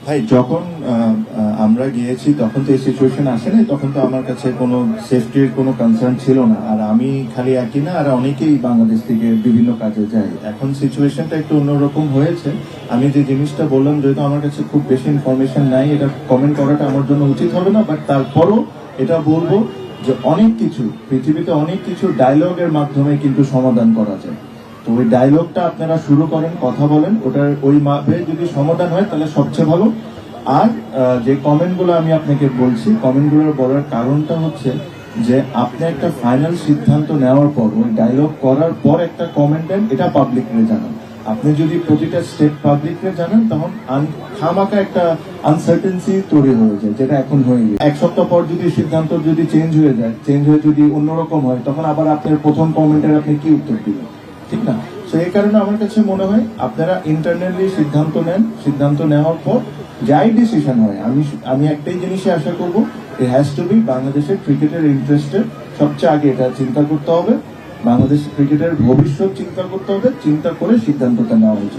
ভাই যখন আমরা গিয়েছি তখন তো এই সিচুয়েশন আসেনি, তখন তো আমার কাছে কোনো সেফটির কোনো কনসার্ন ছিল না। আর আমি খালি একই না, আর অনেকেই বাংলাদেশ থেকে বিভিন্ন কাজে যায়। এখন সিচুয়েশনটা একটু অন্যরকম হয়েছে। আমি যে জিনিসটা বললাম, যেহেতু আমার কাছে খুব বেশি ইনফরমেশন নাই, এটা কমেন্ট করাটা আমার জন্য উচিত হবে না, বাট তারপরও এটা বলবো যে অনেক কিছু পৃথিবীতে অনেক কিছু ডায়লগের মাধ্যমে কিন্তু সমাধান করা যায়। তো ওই ডায়লগটা আপনারা শুরু করেন, কথা বলেন, ওটার ওই ভাবে যদি সমাধান হয় তাহলে সবচেয়ে ভালো। আর যে কমেন্টগুলো আমি আপনাকে বলছি, কমেন্টগুলো বলার কারণটা হচ্ছে যে আপনি একটা ফাইনাল সিদ্ধান্ত নেওয়ার পর ওই ডায়লগ করার পর একটা কমেন্ট দেন, এটা পাবলিকরে জানান। আপনি যদি প্রতিটা স্টেপ পাবলিকরে জানান, তখন খামাকা একটা আনসার্টেনসি তৈরি হয়ে যায়, যেটা এখন হয়ে গেছে। এক সপ্তাহ পর যদি সিদ্ধান্ত যদি চেঞ্জ হয়ে যায়, চেঞ্জ হয়ে যদি অন্যরকম হয়, তখন আবার আপনার প্রথম কমেন্টের আপনি কি উত্তর দিবেন? ঠিক না? তো এই কারণে আমার কাছে মনে হয় আপনারা ইন্টারনালি সিদ্ধান্ত নেন, সিদ্ধান্ত নেওয়ার পর যাই ডিসিশন হয়, আমি একটাই জিনিসই আশা করব, ইট হ্যাজ টু বি বাংলাদেশের ক্রিকেটের ইন্টারেস্টের সবচেয়ে আগে এটা চিন্তা করতে হবে। বাংলাদেশ ক্রিকেটের ভবিষ্যৎ চিন্তা করতে হবে, চিন্তা করে সিদ্ধান্তটা নেওয়া উচিত।